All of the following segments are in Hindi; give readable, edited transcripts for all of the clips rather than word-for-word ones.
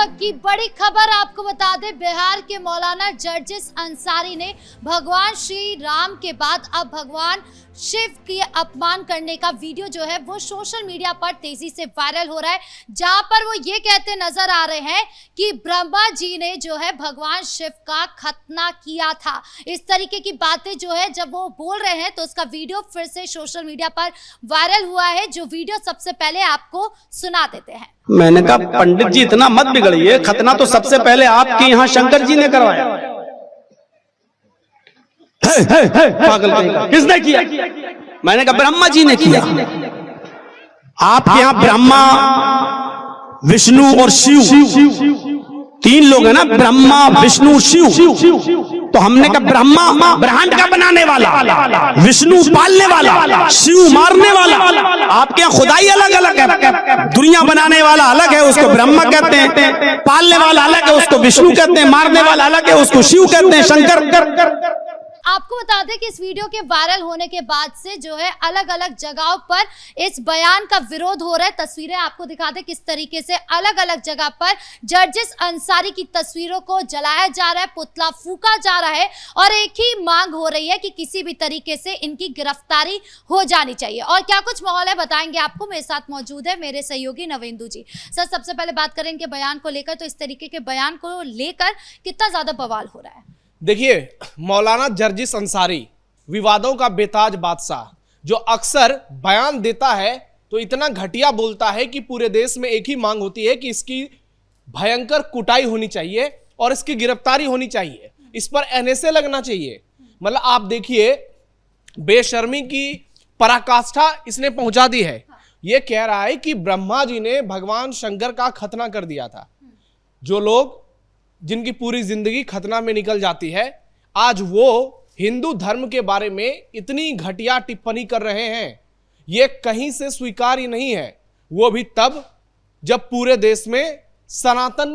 वक्त की बड़ी खबर आपको बता दें, बिहार के मौलाना जर्जिस अंसारी ने भगवान श्री राम के बाद अब भगवान शिव की अपमान करने का वीडियो जो है वो सोशल मीडिया पर तेजी से वायरल हो रहा है, जहां पर वो ये कहते नजर आ रहे हैं कि ब्रह्मा जी ने जो है भगवान शिव का खतना किया था। इस तरीके की बातें जो है जब वो बोल रहे हैं तो उसका वीडियो फिर से सोशल मीडिया पर वायरल हुआ है, जो वीडियो सबसे पहले आपको सुना देते हैं। मैंने कहा पंडित जी इतना मत बिगड़िए, खतना तो सबसे पहले आपके यहाँ शंकर जी ने करवाया। पागल कहेगा, किसने किया? मैंने कहा ब्रह्मा जी ने किया। आपके यहाँ ब्रह्मा, विष्णु और शिव, तीन लोग हैं ना, ब्रह्मा विष्णु शिव। तो हमने कहा ब्रह्मा ब्रह्मांड का बनाने वाला, विष्णु पालने वाला, शिव मारने वाला। आपके यहाँ खुदाई अलग अलग है, दुनिया बनाने वाला अलग है, उसको ब्रह्मा कहते हैं, पालने वाला अलग है, उसको विष्णु कहते हैं, मारने वाला अलग है, उसको शिव कहते हैं, शंकर। आपको बता दें कि इस वीडियो के वायरल होने के बाद से जो है अलग अलग जगहों पर इस बयान का विरोध हो रहा है। तस्वीरें आपको दिखा दें किस तरीके से अलग अलग जगह पर जर्जिस अंसारी की तस्वीरों को जलाया जा रहा है, पुतला फूका जा रहा है और एक ही मांग हो रही है कि किसी भी तरीके से इनकी गिरफ्तारी हो जानी चाहिए। और क्या कुछ माहौल है बताएंगे आपको। मेरे साथ मौजूद है मेरे सहयोगी नवेंदु जी। सर, सबसे पहले बात करें इनके बयान को लेकर, तो इस तरीके के बयान को लेकर कितना ज्यादा बवाल हो रहा है? देखिए, मौलाना जर्जिस अंसारी विवादों का बेताज बादशाह, जो अक्सर बयान देता है तो इतना घटिया बोलता है कि पूरे देश में एक ही मांग होती है कि इसकी भयंकर कुटाई होनी चाहिए और इसकी गिरफ्तारी होनी चाहिए, इस पर एनएसए लगना चाहिए। मतलब आप देखिए, बेशर्मी की पराकाष्ठा इसने पहुंचा दी है। यह कह रहा है कि ब्रह्मा जी ने भगवान शंकर का खतना कर दिया था। जो लोग जिनकी पूरी जिंदगी खतना में निकल जाती है, आज वो हिंदू धर्म के बारे में इतनी घटिया टिप्पणी कर रहे हैं, ये कहीं से स्वीकार्य नहीं है। वो भी तब जब पूरे देश में सनातन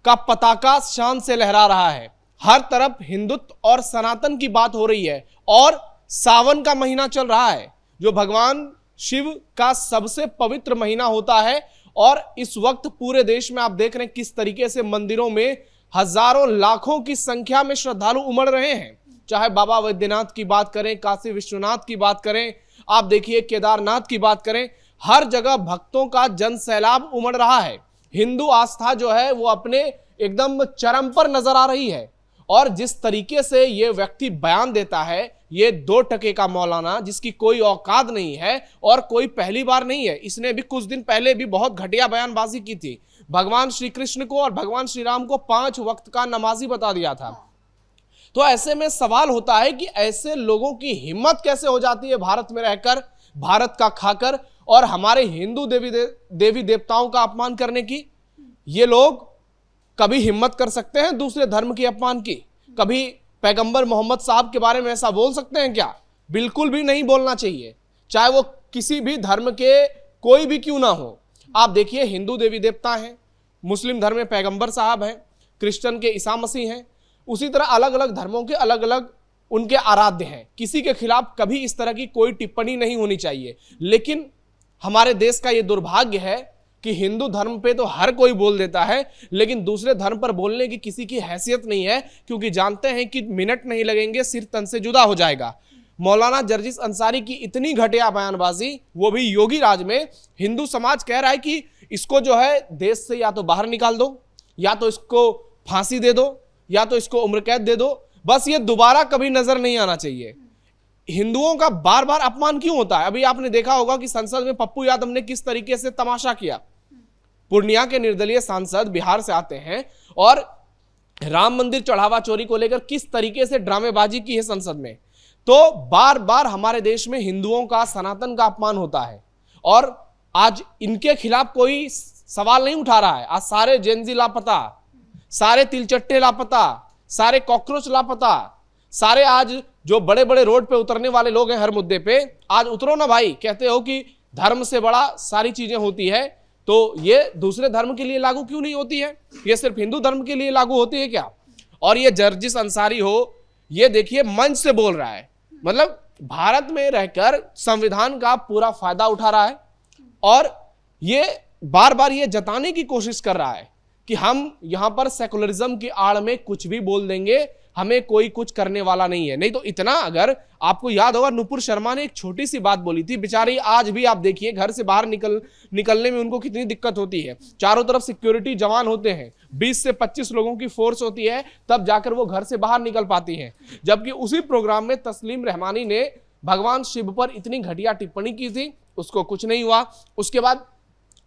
का पताका शान से लहरा रहा है, हर तरफ हिंदुत्व और सनातन की बात हो रही है और सावन का महीना चल रहा है, जो भगवान शिव का सबसे पवित्र महीना होता है। और इस वक्त पूरे देश में आप देख रहे हैं किस तरीके से मंदिरों में हजारों लाखों की संख्या में श्रद्धालु उमड़ रहे हैं। चाहे बाबा वैद्यनाथ की बात करें, काशी विश्वनाथ की बात करें, आप देखिए केदारनाथ की बात करें, हर जगह भक्तों का जन सैलाब उमड़ रहा है। हिंदू आस्था जो है वो अपने एकदम चरम पर नजर आ रही है। और जिस तरीके से ये व्यक्ति बयान देता है, ये 2 टके का मौलाना जिसकी कोई औकात नहीं है और कोई पहली बार नहीं है, इसने भी कुछ दिन पहले भी बहुत घटिया बयानबाजी की थी। भगवान श्री कृष्ण को और भगवान श्री राम को 5 वक्त का नमाजी बता दिया था। तो ऐसे में सवाल होता है कि ऐसे लोगों की हिम्मत कैसे हो जाती है भारत में रहकर, भारत का खाकर, और हमारे हिंदू देवी देवताओं का अपमान करने की। ये लोग कभी हिम्मत कर सकते हैं दूसरे धर्म के अपमान की? कभी पैगंबर मोहम्मद साहब के बारे में ऐसा बोल सकते हैं क्या? बिल्कुल भी नहीं बोलना चाहिए, चाहे वो किसी भी धर्म के कोई भी क्यों ना हो। आप देखिए, हिंदू देवी देवता हैं, मुस्लिम धर्म में पैगंबर साहब हैं, क्रिश्चियन के ईसा मसीह हैं, उसी तरह अलग अलग धर्मों के अलग अलग उनके आराध्य हैं। किसी के खिलाफ कभी इस तरह की कोई टिप्पणी नहीं होनी चाहिए। लेकिन हमारे देश का ये दुर्भाग्य है कि हिंदू धर्म पे तो हर कोई बोल देता है, लेकिन दूसरे धर्म पर बोलने की किसी की हैसियत नहीं है, क्योंकि जानते हैं कि मिनट नहीं लगेंगे, सिर तन से जुदा हो जाएगा। मौलाना जर्जिस अंसारी की इतनी घटिया बयानबाजी, वो भी योगी राज में। हिंदू समाज कह रहा है कि इसको जो है देश से या तो बाहर निकाल दो, या तो इसको फांसी दे दो, या तो इसको उम्र कैद दे दो, बस ये दोबारा कभी नजर नहीं आना चाहिए। हिंदुओं का बार बार अपमान क्यों होता है? अभी आपने देखा होगा कि संसद में पप्पू यादव ने किस तरीके से तमाशा किया। पूर्णिया के निर्दलीय सांसद बिहार से आते हैं और राम मंदिर चढ़ावा चोरी को लेकर किस तरीके से ड्रामेबाजी की है संसद में। तो बार बार हमारे देश में हिंदुओं का, सनातन का अपमान होता है और आज इनके खिलाफ कोई सवाल नहीं उठा रहा है। आज सारे जेनजी लापता, सारे तिलचट्टे लापता, सारे कॉकरोच लापता, सारे आज जो बड़े बड़े रोड पे उतरने वाले लोग हैं हर मुद्दे पे, आज उतरो ना भाई। कहते हो कि धर्म से बड़ा सारी चीजें होती है, तो ये दूसरे धर्म के लिए लागू क्यों नहीं होती है? ये सिर्फ हिंदू धर्म के लिए लागू होती है क्या? और ये जर्जिस अंसारी हो, ये देखिए मंच से बोल रहा है, मतलब भारत में रहकर संविधान का पूरा फायदा उठा रहा है और ये बार बार ये जताने की कोशिश कर रहा है कि हम यहां पर सेकुलरिज्म की आड़ में कुछ भी बोल देंगे, हमें कोई कुछ करने वाला नहीं है। नहीं तो इतना, अगर आपको याद होगा नुपुर शर्मा ने एक छोटी सी बात बोली थी, बेचारी आज भी आप देखिए घर से बाहर निकलने में उनको कितनी दिक्कत होती है। चारों तरफ सिक्योरिटी जवान होते हैं, 20 से 25 लोगों की फोर्स होती है, तब जाकर वो घर से बाहर निकल पाती हैं। जबकि उसी प्रोग्राम में तस्लीम रहमानी ने भगवान शिव पर इतनी घटिया टिप्पणी की थी, उसको कुछ नहीं हुआ। उसके बाद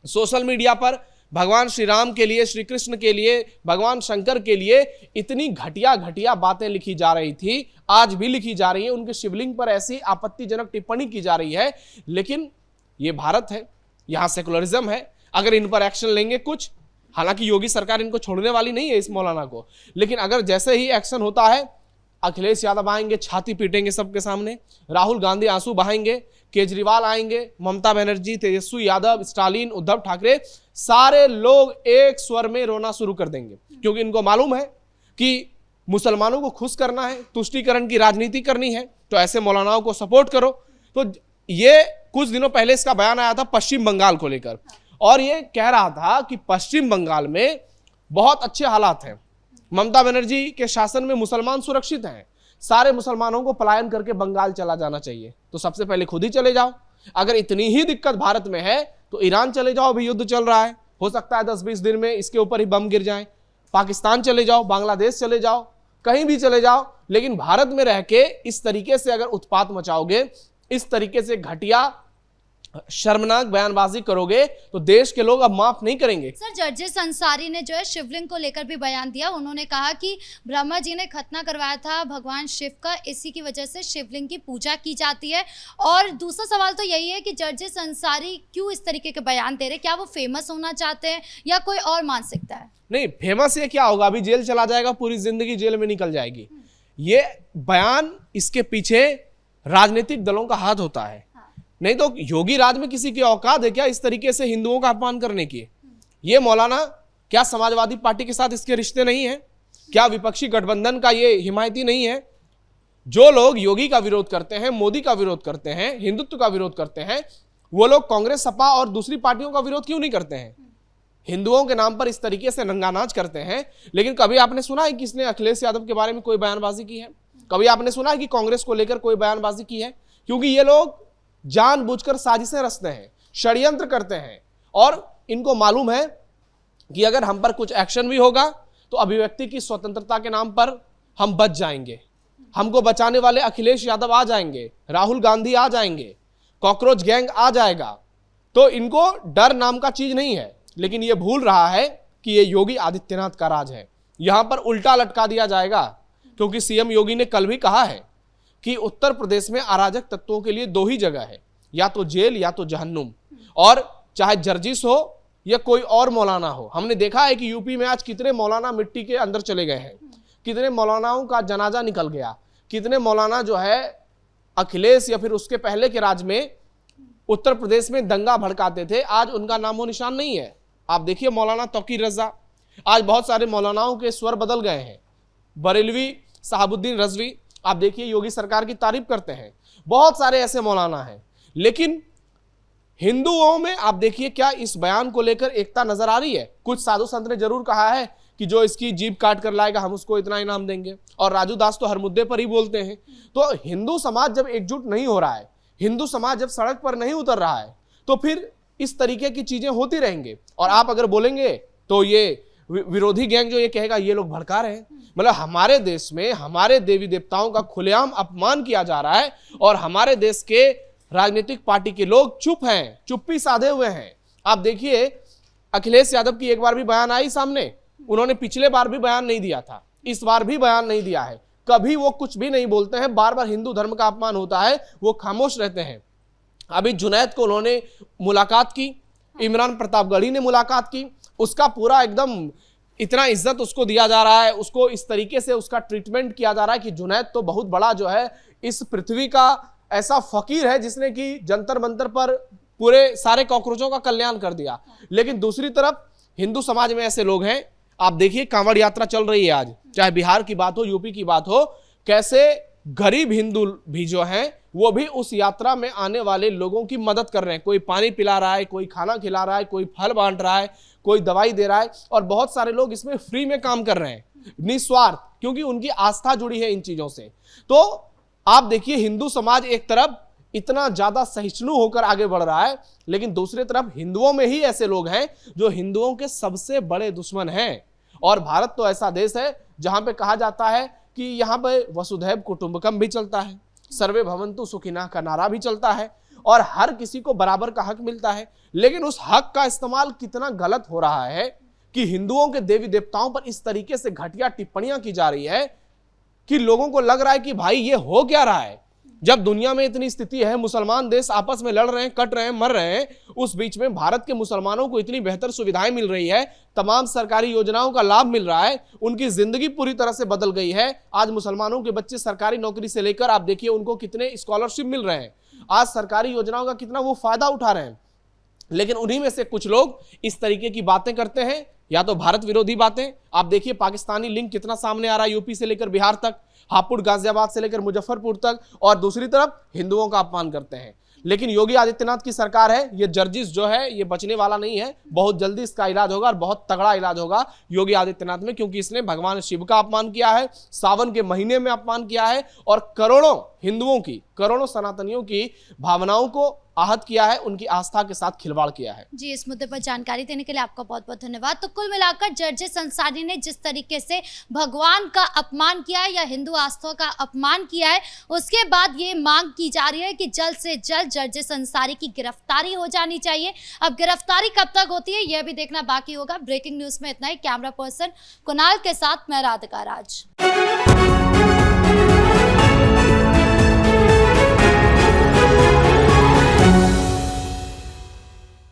सोशल मीडिया पर भगवान श्री राम के लिए, श्री कृष्ण के लिए, भगवान शंकर के लिए इतनी घटिया घटिया बातें लिखी जा रही थी, आज भी लिखी जा रही है। उनके शिवलिंग पर ऐसी आपत्तिजनक टिप्पणी की जा रही है। लेकिन ये भारत है, यहां सेकुलरिज्म है, अगर इन पर एक्शन लेंगे कुछ, हालांकि योगी सरकार इनको छोड़ने वाली नहीं है इस मौलाना को, लेकिन अगर जैसे ही एक्शन होता है, अखिलेश यादव आएंगे, छाती पीटेंगे सबके सामने, राहुल गांधी आंसू बहाएंगे, केजरीवाल आएंगे, ममता बनर्जी, तेजस्वी यादव, स्टालिन, उद्धव ठाकरे, सारे लोग एक स्वर में रोना शुरू कर देंगे, क्योंकि इनको मालूम है कि मुसलमानों को खुश करना है, तुष्टीकरण की राजनीति करनी है, तो ऐसे मौलानाओं को सपोर्ट करो। तो ये कुछ दिनों पहले इसका बयान आया था पश्चिम बंगाल को लेकर, और ये कह रहा था कि पश्चिम बंगाल में बहुत अच्छे हालात हैं, ममता बनर्जी के शासन में मुसलमान सुरक्षित हैं, सारे मुसलमानों को पलायन करके बंगाल चला जाना चाहिए। तो सबसे पहले खुद ही चले जाओ। अगर इतनी ही दिक्कत भारत में है तो ईरान चले जाओ, अभी युद्ध चल रहा है, हो सकता है 10-20 दिन में इसके ऊपर ही बम गिर जाएं। पाकिस्तान चले जाओ, बांग्लादेश चले जाओ, कहीं भी चले जाओ, लेकिन भारत में रह के इस तरीके से अगर उत्पात मचाओगे, इस तरीके से घटिया शर्मनाक बयानबाजी करोगे, तो देश के लोग अब माफ नहीं करेंगे। सर, जर्जिस अंसारी ने जो है शिवलिंग को लेकर भी बयान दिया। उन्होंने कहा कि ब्रह्मा जी ने खतना करवाया था भगवान शिव का, इसी की वजह से शिवलिंग की पूजा की जाती है। और दूसरा सवाल तो यही है कि जर्जिस अंसारी क्यों इस तरीके के बयान दे रहे, क्या वो फेमस होना चाहते हैं या कोई और मानसिकता है? नहीं, फेमस ये क्या होगा, अभी जेल चला जाएगा, पूरी जिंदगी जेल में निकल जाएगी। ये बयान, इसके पीछे राजनीतिक दलों का हाथ होता है। नहीं तो योगी राज में किसी की औकात है क्या इस तरीके से हिंदुओं का अपमान करने की? ये मौलाना क्या समाजवादी पार्टी के साथ इसके रिश्ते नहीं है? क्या विपक्षी गठबंधन का ये हिमायती नहीं है? जो लोग योगी का विरोध करते हैं, मोदी का विरोध करते हैं, हिंदुत्व का विरोध करते हैं, वो लोग कांग्रेस, सपा और दूसरी पार्टियों का विरोध क्यों नहीं करते हैं? हिंदुओं के नाम पर इस तरीके से नंगानाच करते हैं। लेकिन कभी आपने सुना है किसने अखिलेश यादव के बारे में कोई बयानबाजी की है? कभी आपने सुना है कि कांग्रेस को लेकर कोई बयानबाजी की है? क्योंकि ये लोग जानबूझकर साजिशें रचते हैं, षड्यंत्र करते हैं, और इनको मालूम है कि अगर हम पर कुछ एक्शन भी होगा तो अभिव्यक्ति की स्वतंत्रता के नाम पर हम बच जाएंगे, हमको बचाने वाले अखिलेश यादव आ जाएंगे, राहुल गांधी आ जाएंगे, कॉकरोच गैंग आ जाएगा। तो इनको डर नाम का चीज नहीं है। लेकिन ये भूल रहा है कि ये योगी आदित्यनाथ का राज है, यहां पर उल्टा लटका दिया जाएगा। क्योंकि सीएम योगी ने कल भी कहा है कि उत्तर प्रदेश में अराजक तत्वों के लिए 2 ही जगह है, या तो जेल या तो जहन्नुम। और चाहे जर्जिस हो या कोई और मौलाना हो, हमने देखा है कि यूपी में आज कितने मौलाना मिट्टी के अंदर चले गए हैं, कितने मौलानाओं का जनाजा निकल गया, कितने मौलाना जो है अखिलेश या फिर उसके पहले के राज में उत्तर प्रदेश में दंगा भड़काते थे, आज उनका नामो निशान नहीं है। आप देखिए मौलाना तौकीर रजा, आज बहुत सारे मौलानाओं के स्वर बदल गए हैं। बरेलवी साहबुद्दीन रजवी, आप देखिए योगी सरकार की तारीफ करते हैं, बहुत सारे ऐसे मौलाना हैं। लेकिन हिंदुओं में आप देखिए क्या इस बयान को लेकर एकता नजर आ रही है? कुछ साधु संत ने जरूर कहा है कि जो इसकी जीभ काट कर लाएगा हम उसको इतना इनाम देंगे, और राजू दास तो हर मुद्दे पर ही बोलते हैं। तो हिंदू समाज जब एकजुट नहीं हो रहा है, हिंदू समाज जब सड़क पर नहीं उतर रहा है, तो फिर इस तरीके की चीजें होती रहेंगी। और आप अगर बोलेंगे तो ये विरोधी गैंग जो ये कहेगा ये लोग भड़का रहे हैं। मतलब हमारे देश में हमारे देवी देवताओं का खुलेआम अपमान किया जा रहा है, और हमारे देश के राजनीतिक पार्टी के लोग चुप हैं, चुप्पी साधे हुए हैं। आप देखिए अखिलेश यादव की एक बार भी बयान आई सामने, उन्होंने पिछले बार भी बयान नहीं दिया था, इस बार भी बयान नहीं दिया है, कभी वो कुछ भी नहीं बोलते हैं। बार बार हिंदू धर्म का अपमान होता है, वो खामोश रहते हैं। अभी जुनैद को उन्होंने मुलाकात की, इमरान प्रतापगढ़ी ने मुलाकात की, उसका पूरा एकदम इतना इज्जत उसको दिया जा रहा है, उसको इस तरीके से उसका ट्रीटमेंट किया जा रहा है कि जुनैद तो बहुत बड़ा जो है इस पृथ्वी का ऐसा फकीर है जिसने कि जंतर मंतर पर पूरे सारे कॉकरोचों का कल्याण कर दिया। लेकिन दूसरी तरफ हिंदू समाज में ऐसे लोग हैं, आप देखिए कांवड़ यात्रा चल रही है आज, चाहे बिहार की बात हो, यूपी की बात हो, कैसे गरीब हिंदू भी जो हैं वो भी उस यात्रा में आने वाले लोगों की मदद कर रहे हैं। कोई पानी पिला रहा है, कोई खाना खिला रहा है, कोई फल बांट रहा है, कोई दवाई दे रहा है, और बहुत सारे लोग इसमें फ्री में काम कर रहे हैं निस्वार्थ, क्योंकि उनकी आस्था जुड़ी है इन चीजों से। तो आप देखिए, हिंदू समाज एक तरफ इतना ज्यादा सहिष्णु होकर आगे बढ़ रहा है, लेकिन दूसरी तरफ हिंदुओं में ही ऐसे लोग हैं जो हिंदुओं के सबसे बड़े दुश्मन हैं। और भारत तो ऐसा देश है जहां पे कहा जाता है कि यहाँ पे वसुधैव कुटुंबकम भी चलता है, सर्वे भवन्तु सुखिनः का नारा भी चलता है, और हर किसी को बराबर का हक मिलता है। लेकिन उस हक का इस्तेमाल कितना गलत हो रहा है कि हिंदुओं के देवी देवताओं पर इस तरीके से घटिया टिप्पणियां की जा रही है कि लोगों को लग रहा है कि भाई ये हो क्या रहा है। जब दुनिया में इतनी स्थिति है, मुसलमान देश आपस में लड़ रहे हैं, कट रहे हैं, मर रहे हैं, उस बीच में भारत के मुसलमानों को इतनी बेहतर सुविधाएं मिल रही है, तमाम सरकारी योजनाओं का लाभ मिल रहा है, उनकी जिंदगी पूरी तरह से बदल गई है। आज मुसलमानों के बच्चे सरकारी नौकरी से लेकर आप देखिए उनको कितने स्कॉलरशिप मिल रहे हैं, आज सरकारी योजनाओं का कितना वो फायदा उठा रहे हैं। लेकिन उन्हीं में से कुछ लोग इस तरीके की बातें करते हैं, या तो भारत विरोधी बातें। आप देखिए पाकिस्तानी लिंक कितना सामने आ रहा है, यूपी से लेकर बिहार तक, हापुड़ गाजियाबाद से लेकर मुजफ्फरपुर तक, और दूसरी तरफ हिंदुओं का अपमान करते हैं। लेकिन योगी आदित्यनाथ की सरकार है, ये जर्जिस जो है ये बचने वाला नहीं है, बहुत जल्दी इसका इलाज होगा, और बहुत तगड़ा इलाज होगा योगी आदित्यनाथ में, क्योंकि इसने भगवान शिव का अपमान किया है, सावन के महीने में अपमान किया है, और करोड़ों हिंदुओं की, करोड़ों सनातनियों की भावनाओं को आहत किया है, उनकी आस्था के साथ खिलवाड़ किया है। जी, इस मुद्दे पर जानकारी देने के लिए आपका बहुत बहुत धन्यवाद। तो कुल मिलाकर जर्जिस अंसारी ने जिस तरीके से भगवान का अपमान किया है या हिंदू आस्था का अपमान किया है, उसके बाद ये मांग की जा रही है कि जल्द से जल्द जर्जिस अंसारी की गिरफ्तारी हो जानी चाहिए। अब गिरफ्तारी कब तक होती है यह भी देखना बाकी होगा। ब्रेकिंग न्यूज में इतना ही। कैमरा पर्सन कुणाल के साथ मैं राधिका राज।